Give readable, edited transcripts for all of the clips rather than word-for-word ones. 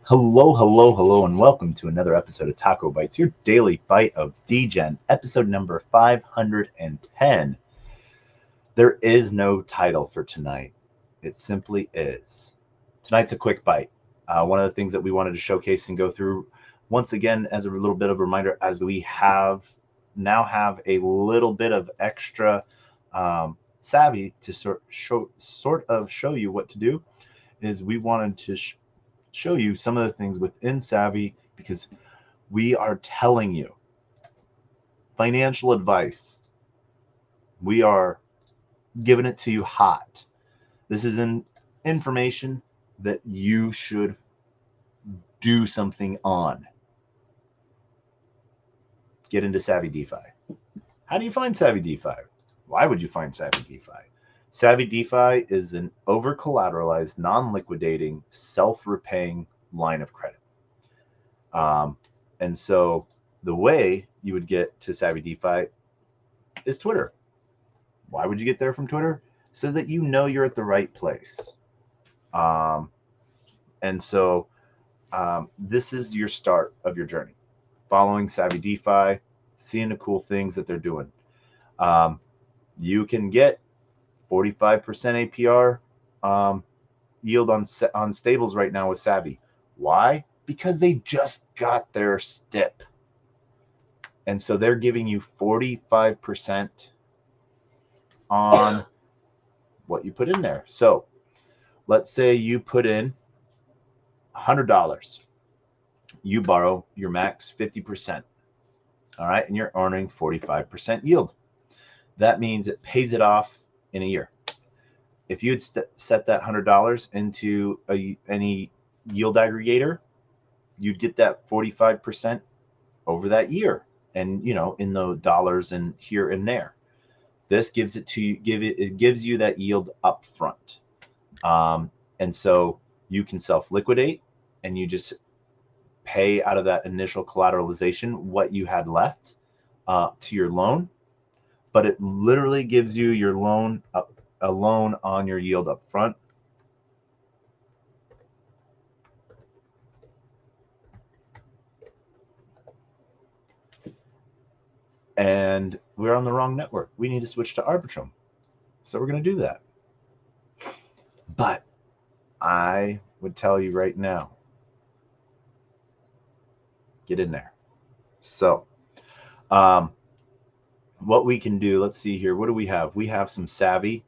Hello, hello, hello, and welcome to another episode of Taco Bites, your daily bite of Degen, episode number 510. There is no title for tonight. It simply is. Tonight's a quick bite. One of the things that we wanted to showcase and go through once again as a little bit of a reminder, as we now have a little bit of extra savvy to sort of show you what to do, is we wanted to show you some of the things within Savvy, because we are telling you financial advice. We are giving it to you hot. This is information that you should do something on. Get into Savvy DeFi. How do you find Savvy DeFi? Why would you find Savvy DeFi? Savvy DeFi is an over collateralized, non liquidating, self repaying line of credit. And so the way you would get to Savvy DeFi is Twitter. Why would you get there from Twitter? So that you know you're at the right place. And so this is your start of your journey. Following Savvy DeFi, seeing the cool things that they're doing. You can get 45% APR yield on stables right now with Savvy. Why? Because they just got their STIP. And so they're giving you 45% on what you put in there. So let's say you put in $100. You borrow your max 50%. All right. And you're earning 45% yield. That means it pays it off in a year. If you had set that $100 into any yield aggregator, you'd get that 45% over that year, and in the dollars and here and there. This gives it to you. It gives you that yield up front, and so you can self liquidate, and you just pay out of that initial collateralization what you had left to your loan. But it literally gives you your loan a loan on your yield up front. And we're on the wrong network. We need to switch to Arbitrum. So we're going to do that. But I would tell you right now, get in there. So what we can do, let's see here. What do we have? We have some Savvy.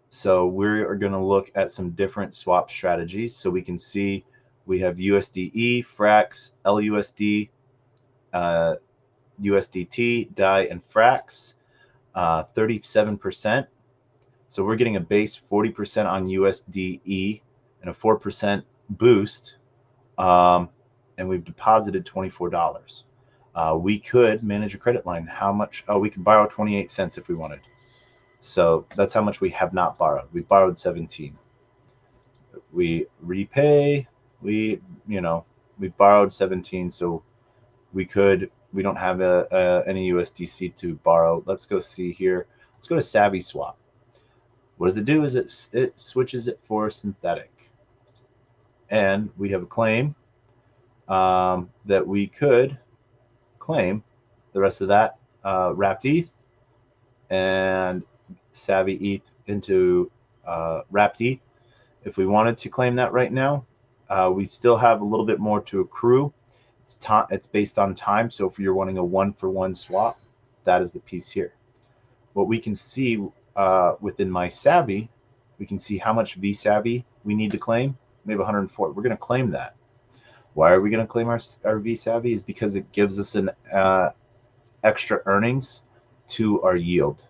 So we're going to look at some different swap strategies. So we can see we have USDE, Frax, LUSD, USDT, DAI, and Frax, 37%. So we're getting a base 40% on USDE and a 4% boost. And we've deposited $24. We could manage a credit line. How much? Oh, we could borrow 28 cents if we wanted. So that's how much we have not borrowed. We borrowed 17. We repay. We borrowed 17. So we don't have any USDC to borrow. Let's go see here. Let's go to Savvy Swap. What does it do? Is it switches it for synthetic, and we have a claim that we could claim the rest of that wrapped ETH and Savvy ETH into wrapped ETH. If we wanted to claim that right now, we still have a little bit more to accrue. It's based on time. So if you're wanting a 1-for-1 swap, that is the piece here. What we can see within my Savvy, we can see how much V Savvy we need to claim. We have 104. We're going to claim that. Why are we going to claim our V Savvy? Is because it gives us an extra earnings to our yield.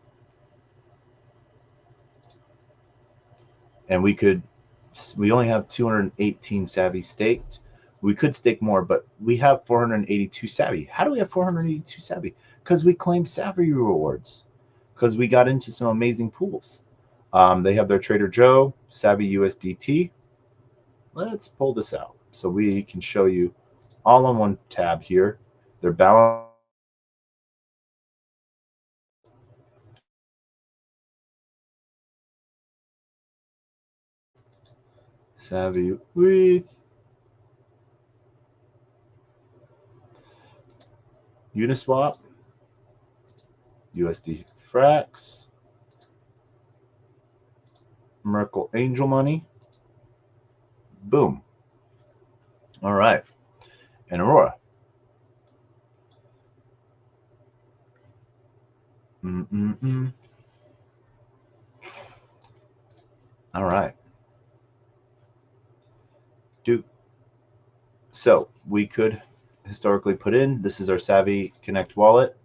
And we only have 218 Savvy staked. We could stake more, but we have 482 Savvy. How do we have 482 Savvy? Because we claim Savvy rewards. Because we got into some amazing pools. They have their Trader Joe, Savvy USDT. Let's pull this out so we can show you all on one tab here. Their balance. Savvy with Uniswap, USD Frax, Merkle Angel Money. Boom. All right. And Aurora. All right. So we could historically put in, this is our Savvy Connect wallet.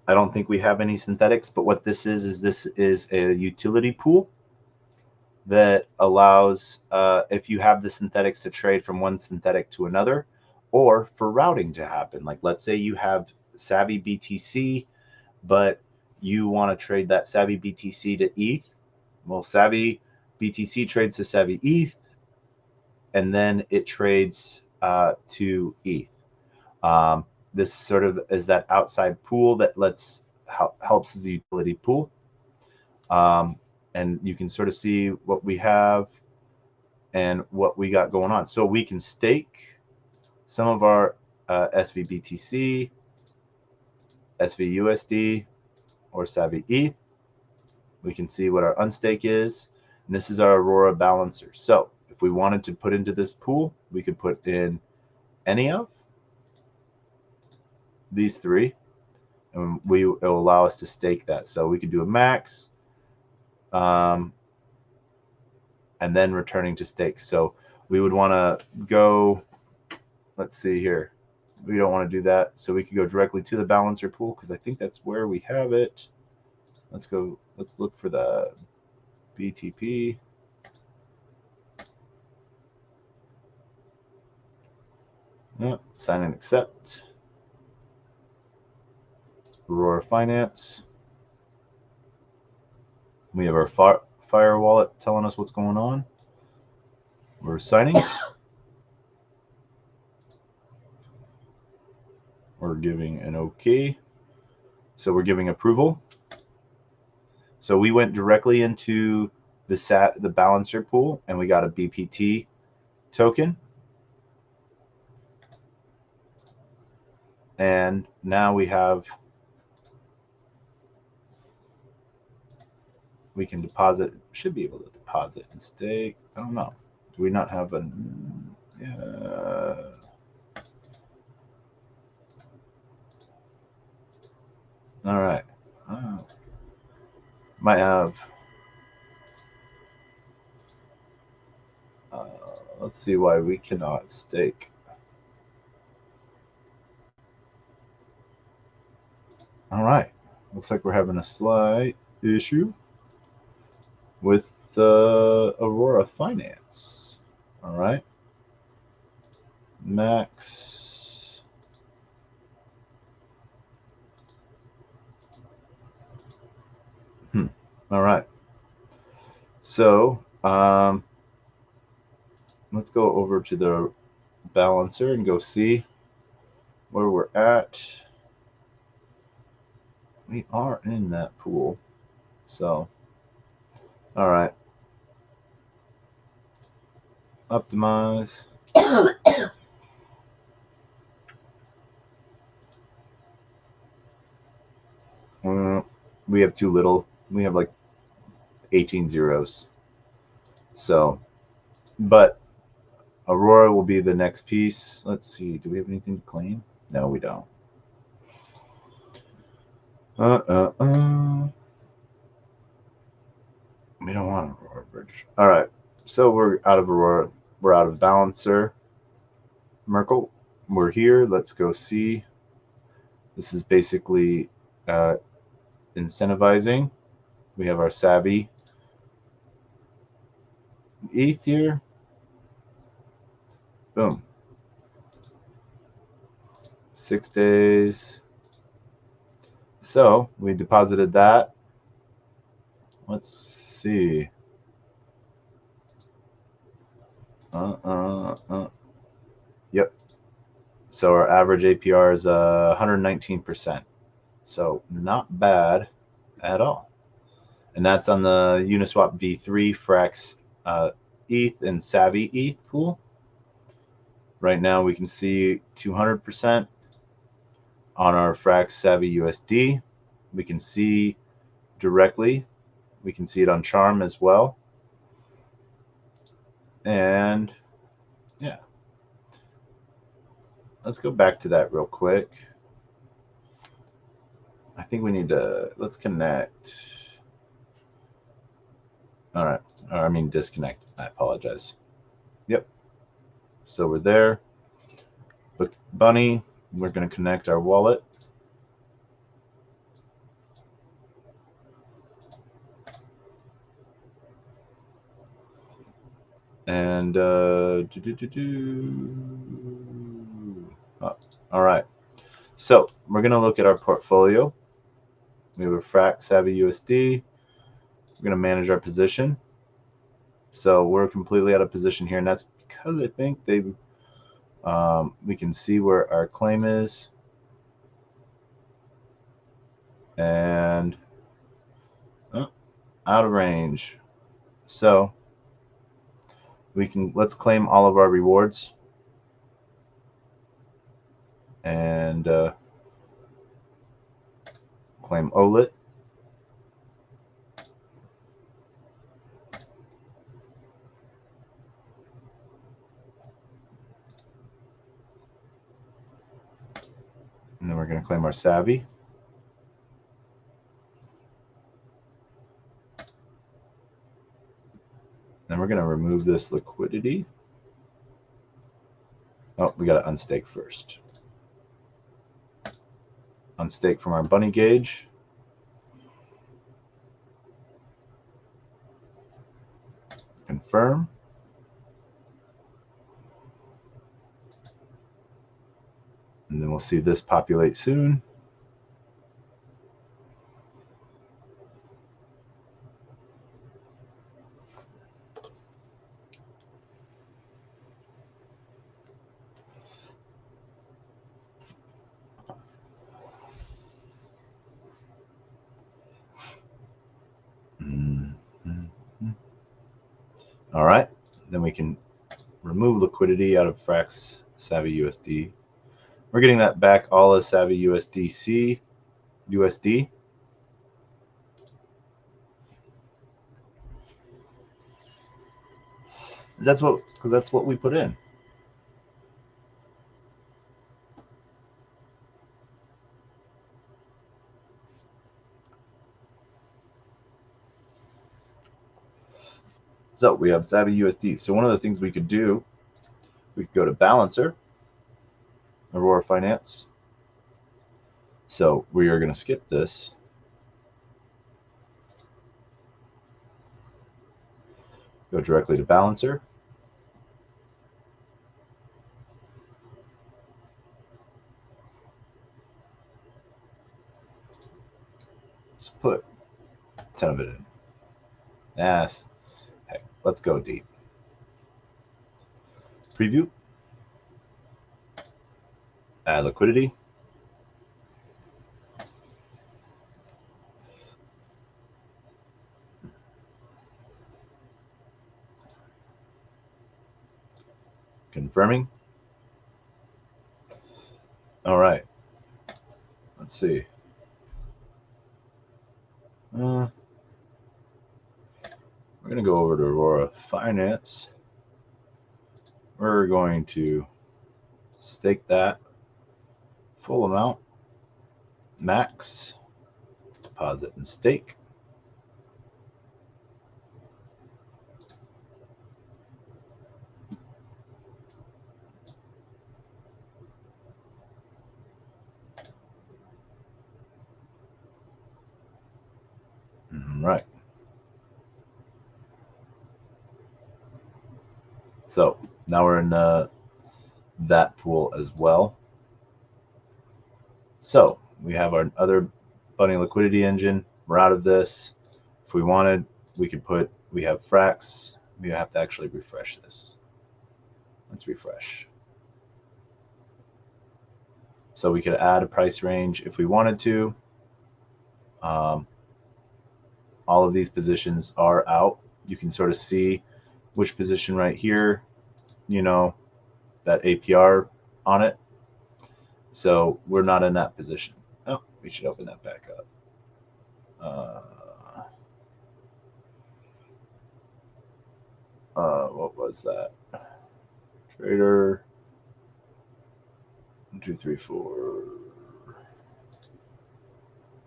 I don't think we have any synthetics, but what this is this is a utility pool that allows, if you have the synthetics, to trade from one synthetic to another, or for routing to happen. Like, let's say you have Savvy BTC, but you want to trade that Savvy BTC to ETH. Well, Savvy BTC trades to Savvy ETH, and then it trades to ETH. This sort of is that outside pool that helps as a utility pool. And you can sort of see what we have and what we got going on. So we can stake some of our SVBTC, SVUSD, or Savvy ETH. We can see what our unstake is. And this is our Aurora balancer. So if we wanted to put into this pool, we could put in any of these three, and it'll allow us to stake that. So we could do a max, and then returning to stake. So we would want to go, let's see here. We don't want to do that. So we could go directly to the balancer pool, because I think that's where we have it. Let's go, let's look for the BTP. Yep, sign and accept. Aurora Finance. We have our Fire wallet telling us what's going on. We're signing. We're giving an OK. So we're giving approval. So we went directly into the balancer pool, and we got a BPT token. And now we can deposit, should be able to deposit and stake. I don't know. Do we not have a, all right. Might have, let's see why we cannot stake. All right. Looks like we're having a slight issue with Aurora Finance. All right. Max. All right. So let's go over to the balancer and go see where we're at. We are in that pool. So, all right. Optimize. We have too little. We have like 18 zeros. So, but Aurora will be the next piece. Let's see. Do we have anything to claim? No, we don't. We don't want Aurora Bridge. All right. So we're out of Aurora. We're out of Balancer. Merkle, we're here. Let's go see. This is basically incentivizing. We have our Savvy ETH here. Boom. 6 days. So we deposited that. Let's see. Yep. So our average APR is 119%. So not bad at all. And that's on the Uniswap V3 Frax ETH and Savvy ETH pool. Right now we can see 200%. on our Frax Savvy USD. We can see directly. We can see it on Charm as well. And yeah, let's go back to that real quick. I think we need to, let's connect. All right, or I mean disconnect. I apologize. Yep. So we're there. With Bunny, we're going to connect our wallet. And oh, all right. So we're going to look at our portfolio. We have a Frax Savvy USD. We're going to manage our position. So we're completely out of position here, and that's because I think they we can see where our claim is, and out of range. So we can, let's claim all of our rewards, and claim OLIT. And then we're going to claim our Savvy. Then we're going to remove this liquidity. Oh, we got to unstake first. Unstake from our Bunny gauge. Confirm. And then we'll see this populate soon. All right, then we can remove liquidity out of Frax Savvy USD. We're getting that back all as Savvy USD. That's what, because that's what we put in. So we have Savvy USD. So one of the things we could do, we could go to Balancer, Aurora Finance. So we are going to skip this. Go directly to Balancer. Let's put 10 of it in. Yes. Hey, let's go deep. Preview. Add liquidity. Confirming. All right. Let's see. We're going to go over to Aurora Finance. We're going to stake that full amount, max, deposit and stake. Right. So now we're in that pool as well. So we have our other Bunny liquidity engine. We're out of this. If we wanted, we could put, we have Frax. We have to actually refresh this. Let's refresh. So we could add a price range if we wanted to. All of these positions are out. You can sort of see which position right here, you know, that APR on it. So we're not in that position. Oh, we should open that back up. What was that? Trader 1, 2, 3, 4.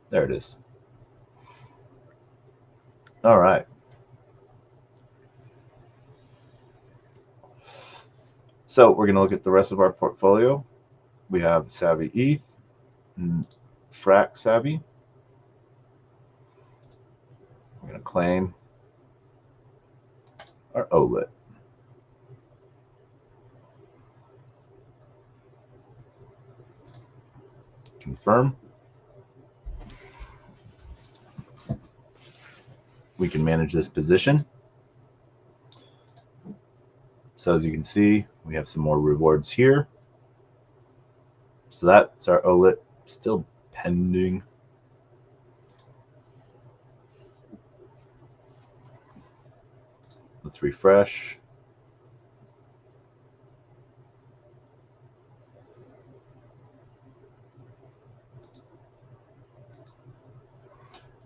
There it is. All right. So we're going to look at the rest of our portfolio. We have Savvy ETH and Frac Savvy. We're going to claim our OLIT. Confirm. We can manage this position. So as you can see, we have some more rewards here. So that's our OLIT, still pending. Let's refresh.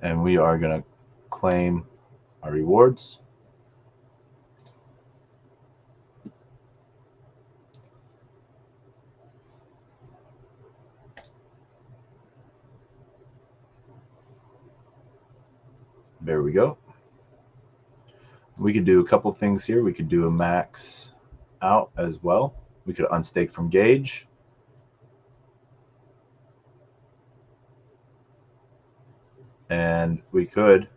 And we are going to claim our rewards. There we go. We could do a couple things here. We could do a max out as well. We could unstake from Gauge. And we could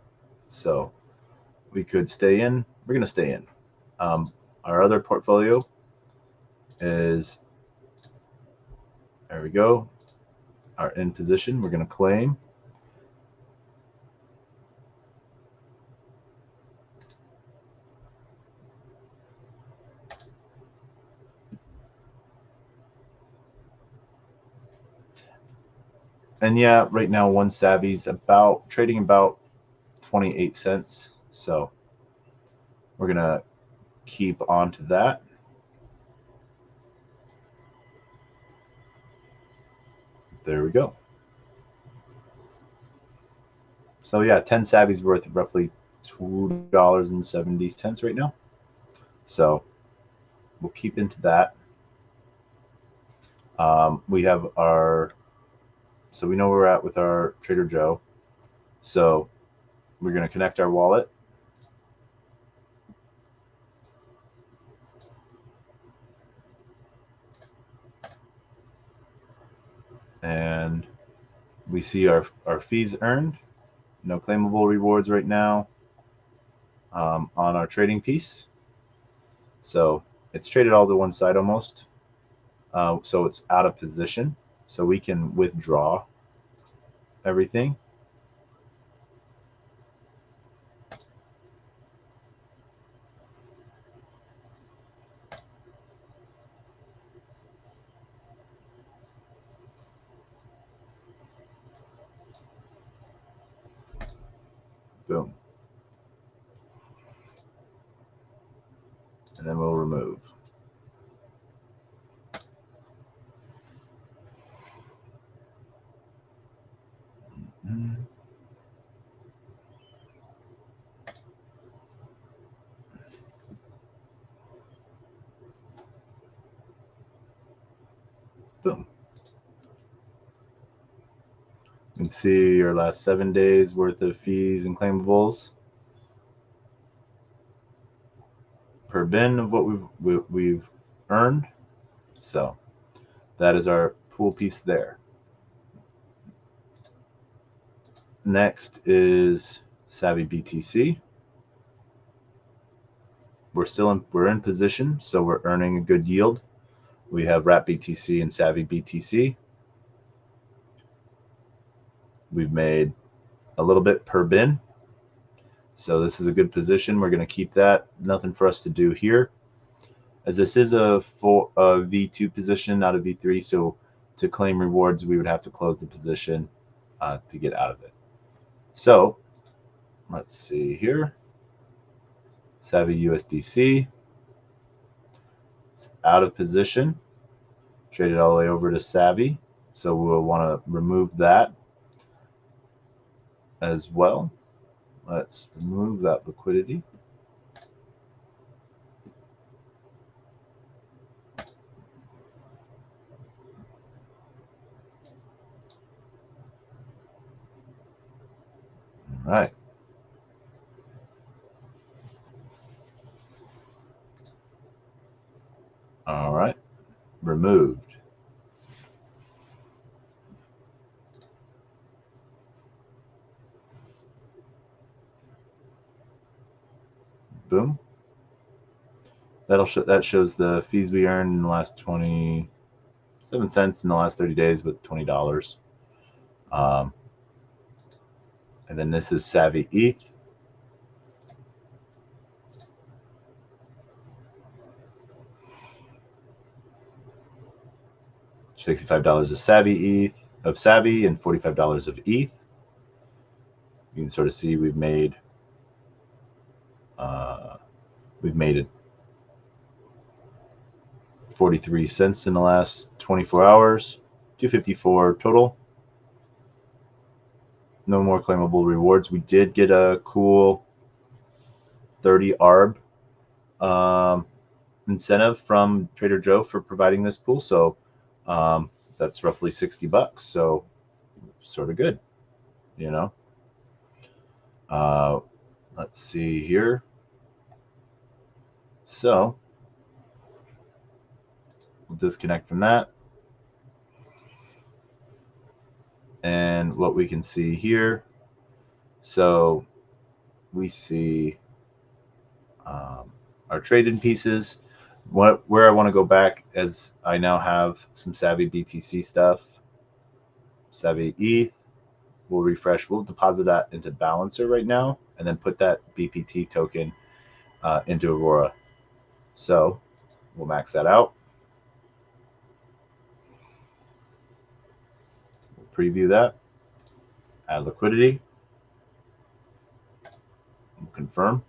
stay in. We're going to stay in. Our other portfolio is, there we go, our in position. We're going to claim. And yeah, right now one Savvy's trading about 28 cents. So we're going to keep on to that. There we go. So yeah, 10 Savvy's worth roughly $2.70 right now. So we'll keep into that. We have so we know where we're at with our Trader Joe. So we're going to connect our wallet. And we see our fees earned. No claimable rewards right now on our trading piece. So it's traded all to one side almost. So it's out of position. So we can withdraw everything. Boom. And then we'll remove. Boom. You can see your last 7 days worth of fees and claimables per bin of what we've earned. So that is our pool piece there. Next is Savvy BTC. We're in position, so we're earning a good yield. We have Wrap BTC and Savvy BTC. We've made a little bit per bin. So this is a good position. We're going to keep that. Nothing for us to do here. As this is a V2 position, not a V3, so to claim rewards, we would have to close the position to get out of it. So let's see here. Savvy USDC. It's out of position. Traded all the way over to Savvy. So we'll want to remove that as well. Let's remove that liquidity. All right. All right. Removed. Boom. That shows the fees we earned in the last 27 cents in the last 30 days with $20. And then this is Savvy ETH. $65 of Savvy and $45 of ETH. You can sort of see we've made it 43 cents in the last 24 hours. 254 total. No more claimable rewards. We did get a cool 30 ARB incentive from Trader Joe for providing this pool. So that's roughly $60. So sort of good, you know. Let's see here. So we'll disconnect from that. And what we can see here, so we see our trade-in pieces. Where I want to go back, as I now have some Savvy BTC stuff, Savvy ETH, we'll refresh, we'll deposit that into Balancer right now, and then put that BPT token into Aurora. So we'll max that out. We'll preview that, add liquidity, we'll confirm.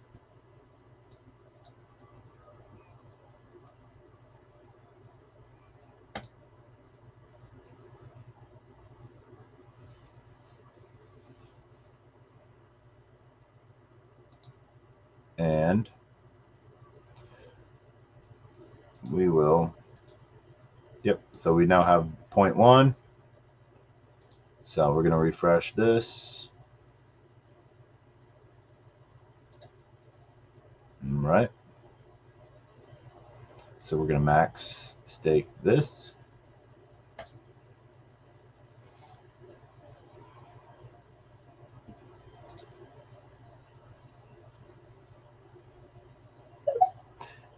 And we will, yep, so we now have 0.1. So we're going to refresh this. All right. So we're going to max stake this.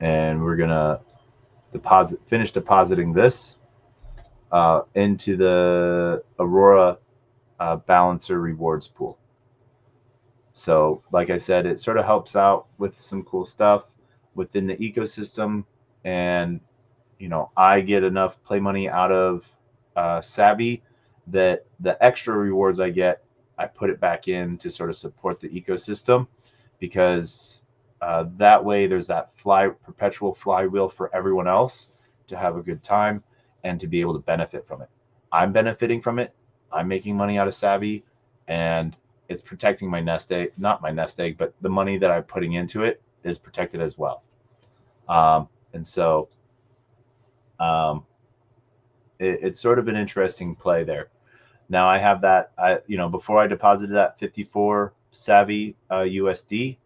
And we're going to finish depositing this into the Aurora Balancer rewards pool. So like I said, it sort of helps out with some cool stuff within the ecosystem. And, you know, I get enough play money out of Savvy that the extra rewards I get, I put it back in to sort of support the ecosystem, because that way there's that perpetual flywheel for everyone else to have a good time and to be able to benefit from it. I'm benefiting from it. I'm making money out of Savvy, and it's protecting my nest egg, not my nest egg, but the money that I'm putting into it is protected as well. And so it's sort of an interesting play there. Now I have that, before I deposited that 54 Savvy USD,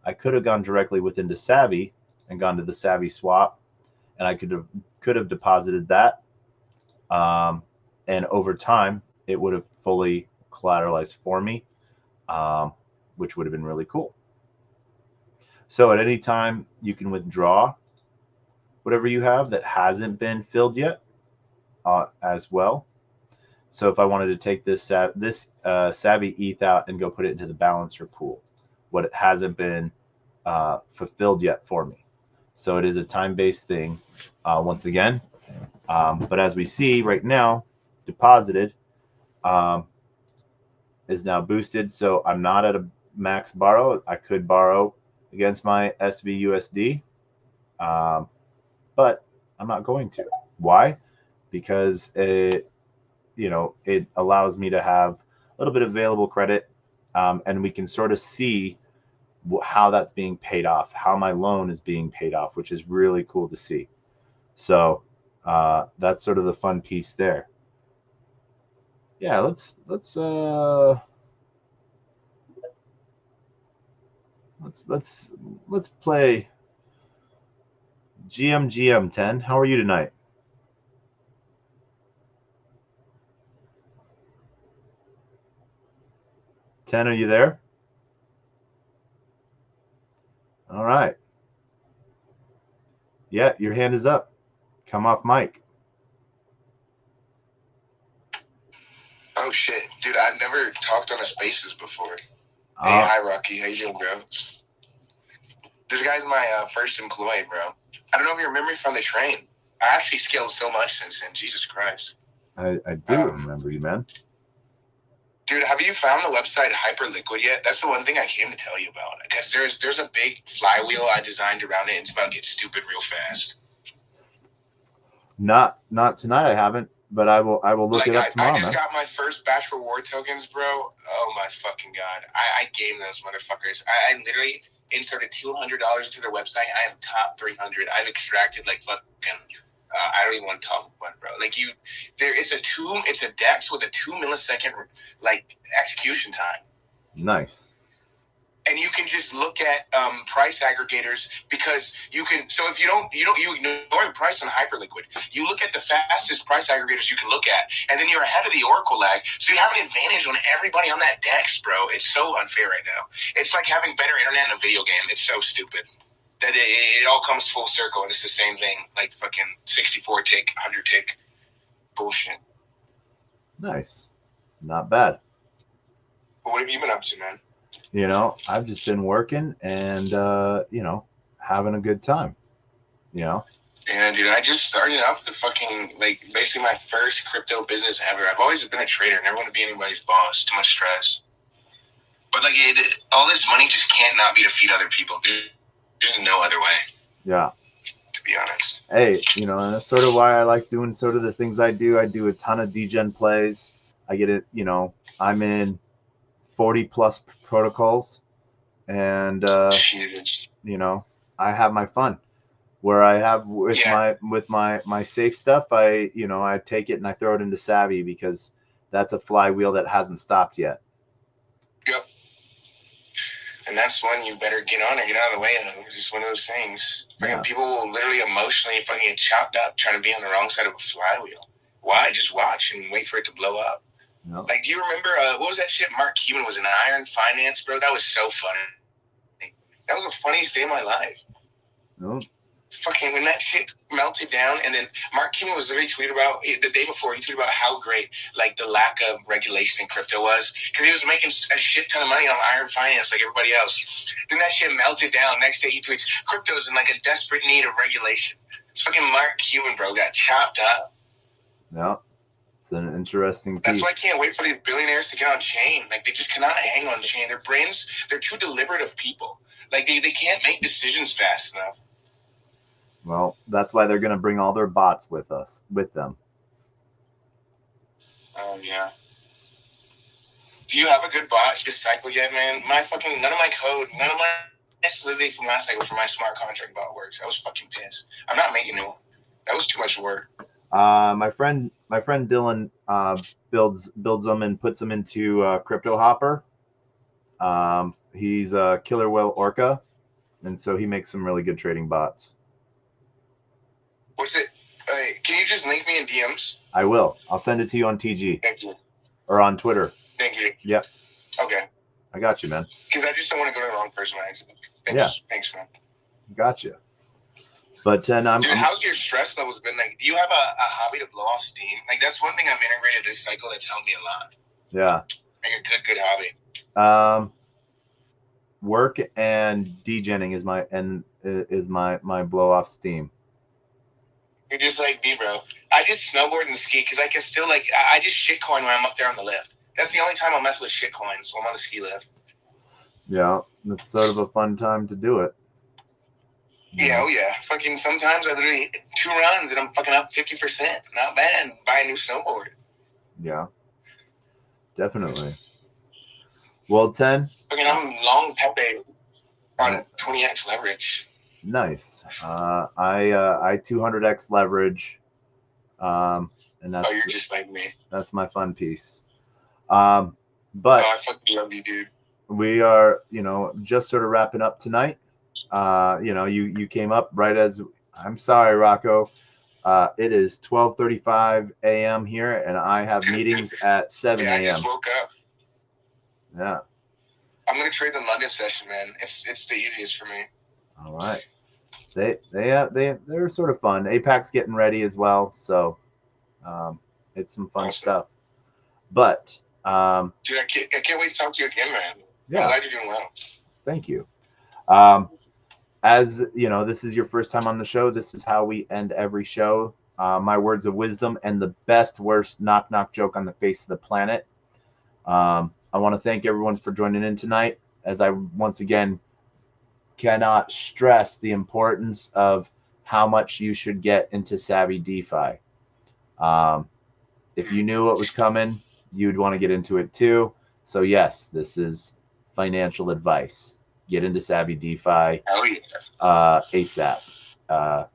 I could have gone directly into Savvy and gone to the Savvy swap, and I could have deposited that. And over time, it would have fully collateralized for me, which would have been really cool. So at any time, you can withdraw whatever you have that hasn't been filled yet as well. So if I wanted to take this Savvy ETH out and go put it into the Balancer pool, what it hasn't been fulfilled yet for me. So it is a time-based thing once again. But as we see right now, deposited is now boosted. So I'm not at a max borrow. I could borrow against my SVUSD, but I'm not going to. Why? Because it allows me to have a little bit of available credit, and we can sort of see how that's being paid off, how my loan is being paid off, which is really cool to see. So that's sort of the fun piece there. Yeah, let's play GM 10. How are you tonight? 10, are you there? All right. Yeah, your hand is up. Come off mic. Oh shit, dude! I've never talked on a Spaces before. Hey, hi Rocky, how you doing, bro? This guy's my first employee, bro. I don't know if you remember me from the train. I actually scaled so much since then. Jesus Christ. I do remember you, man. Dude, have you found the website Hyperliquid yet? That's the one thing I came to tell you about. Because there's a big flywheel I designed around it. It's about to get stupid real fast. Not tonight. I haven't, but I will look it up tomorrow. I just got my first batch reward tokens, bro. Oh my fucking god! I game those motherfuckers. I literally inserted $200 to their website. I am top 300. I've extracted like fucking. I don't even want to talk about it, bro. Like it's a DEX with a 2 millisecond like execution time. Nice. And you can just look at price aggregators because you can. So if you ignore price on Hyperliquid, you look at the fastest price aggregators you can look at, and then you're ahead of the Oracle lag. So you have an advantage on everybody on that DEX, bro. It's so unfair right now. It's like having better internet in a video game. It's so stupid that it all comes full circle, and it's the same thing, like fucking 64 tick, 100 tick bullshit. Nice, not bad. Well, what have you been up to, man? I've just been working and, having a good time, Yeah, dude, I just started off the fucking, basically my first crypto business ever. I've always been a trader. Never want to be anybody's boss. Too much stress. But, all this money just can't not be to feed other people, dude. There's no other way. Yeah. To be honest. Hey, and that's sort of why I like doing sort of the things I do. I do a ton of Degen plays. I get it, I'm in 40 plus protocols, and I have my fun where I have with my safe stuff. I take it and I throw it into Savvy because that's a flywheel that hasn't stopped yet. Yep. And that's when you better get on or get out of the way of. It's just one of those things. People will literally emotionally fucking get chopped up trying to be on the wrong side of a flywheel. Why? Just watch and wait for it to blow up. Yep. Do you remember, what was that shit? Mark Cuban was in Iron Finance, bro. That was so funny. That was the funniest day of my life. Nope. Fucking when that shit melted down, and then Mark Cuban was literally tweeting about the day before. He tweeted about how great the lack of regulation in crypto was because he was making a shit ton of money on Iron Finance like everybody else. Then that shit melted down. Next day he tweets, "Crypto's in a desperate need of regulation." It's fucking Mark Cuban, bro, got chopped up. Yeah, it's an interesting piece. That's why I can't wait for these billionaires to get on chain. They just cannot hang on chain. Their brains, they're too deliberative people. They can't make decisions fast enough. Well, that's why they're going to bring all their bots with them. Oh, yeah. Do you have a good bot this cycle yet, man? None of my code, none of my solidity from last cycle for my smart contract bot works. I was fucking pissed. I'm not making new one. That was too much work. My friend Dylan builds them and puts them into Crypto Hopper. He's a Killer Whale Orca, and so he makes some really good trading bots. What's it? Can you just link me in DMs? I will. I'll send it to you on TG. Thank you. Or on Twitter. Thank you. Yep. Okay. I got you, man. Because I just don't want to go to the wrong person. Thanks, man. Gotcha. But dude, how's your stress levels been? Do you have a hobby to blow off steam? That's one thing I've integrated this cycle that's helped me a lot. Yeah. A good hobby. Work and degenning is my blow off steam. You're just like me, bro. I just snowboard and ski because I can still I just shitcoin when I'm up there on the lift. That's the only time I'll mess with shitcoins when I'm on the ski lift. Yeah, it's sort of a fun time to do it. Yeah, oh yeah. Fucking sometimes I literally 2 runs and I'm fucking up 50%. Not bad. Buy a new snowboard. Yeah, definitely. Well, 10. Okay, I'm long Pepe on 20x leverage. Nice. I 200x leverage, and Oh, you're just like me. That's my fun piece. Oh, But I fucking love you, dude. we are, just sort of wrapping up tonight. You came up right as I'm sorry, Rocco. It is 12:35 a.m. here, and I have meetings at 7 Yeah, I a.m. just woke up. Yeah. I'm gonna trade the London session, man. It's the easiest for me. All right. They're sort of fun. APAC's getting ready as well, so it's some fun stuff. But dude, I can't wait to talk to you again, man. Yeah. I'm glad you're doing well. Thank you. As you know, this is your first time on the show. This is how we end every show. My words of wisdom and the best, worst knock joke on the face of the planet. I want to thank everyone for joining in tonight. As I once again cannot stress the importance of how much you should get into Savvy DeFi. If you knew what was coming, you'd want to get into it too. So yes, this is financial advice. Get into Savvy DeFi ASAP. I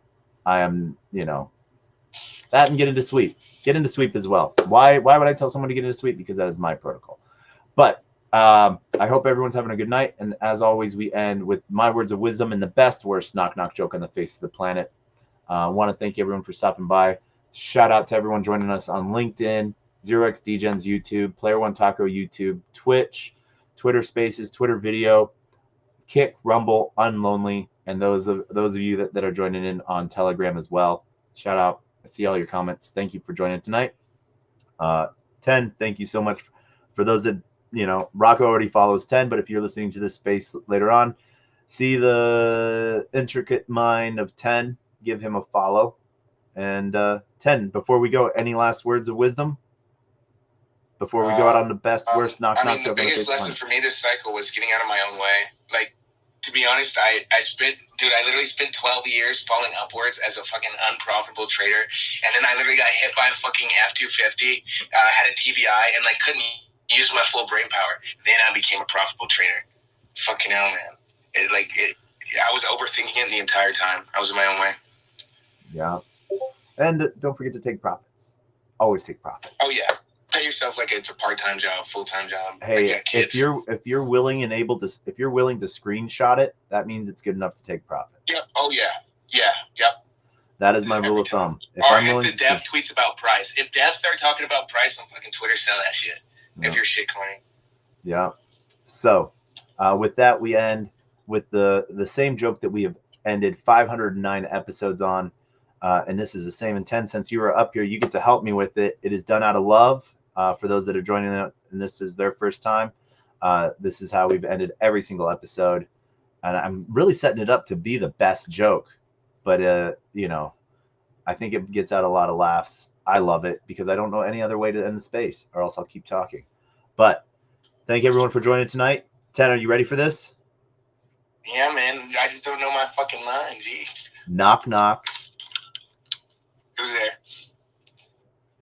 am, that and get into Sweep. Get into Sweep as well. Why would I tell someone to get into Sweep? Because that is my protocol. But I hope everyone's having a good night. And as always, we end with my words of wisdom and the best, worst knock joke on the face of the planet. I want to thank everyone for stopping by. Shout out to everyone joining us on LinkedIn, 0x Degens YouTube, Player One Taco YouTube, Twitch, Twitter Spaces, Twitter Video, Kick, Rumble, Unlonely, and those of you that are joining in on Telegram as well. Shout out. I see all your comments. Thank you for joining tonight. 10, thank you so much. For those that, Rocco already follows 10, but if you're listening to this space later on, see the intricate mind of 10, give him a follow. And 10, before we go, any last words of wisdom? Before we go out on the best, worst knock joke? The biggest lesson for me this cycle was getting out of my own way. Like, to be honest, I literally spent 12 years falling upwards as a fucking unprofitable trader. And then I literally got hit by a fucking F-250, had a TBI, and like couldn't use my full brain power. Then I became a profitable trader. Fucking hell, man. I was overthinking it the entire time. I was in my own way. Yeah. And don't forget to take profits. Always take profits. Oh, yeah. Pay yourself like it's a part-time job, full-time job. Hey, like if you're willing and able to, if you're willing to screenshot it, that means it's good enough to take profits. Yep. Oh yeah. Yeah. Yep. That is my rule of thumb. If the dev tweets about price, if devs start talking about price on fucking Twitter, sell that shit. Yeah. If you're shitcoining. Yeah. So, with that, we end with the same joke that we have ended 509 episodes on, and this is the same intent. Since you were up here, you get to help me with it. It is done out of love. For those that are joining in, and this is their first time, this is how we've ended every single episode. And I'm really setting it up to be the best joke. But, I think it gets out a lot of laughs. I love it because I don't know any other way to end the space, or else I'll keep talking. But thank everyone for joining tonight. 10, are you ready for this? Yeah, man. I just don't know my fucking line. Jeez. Knock, knock.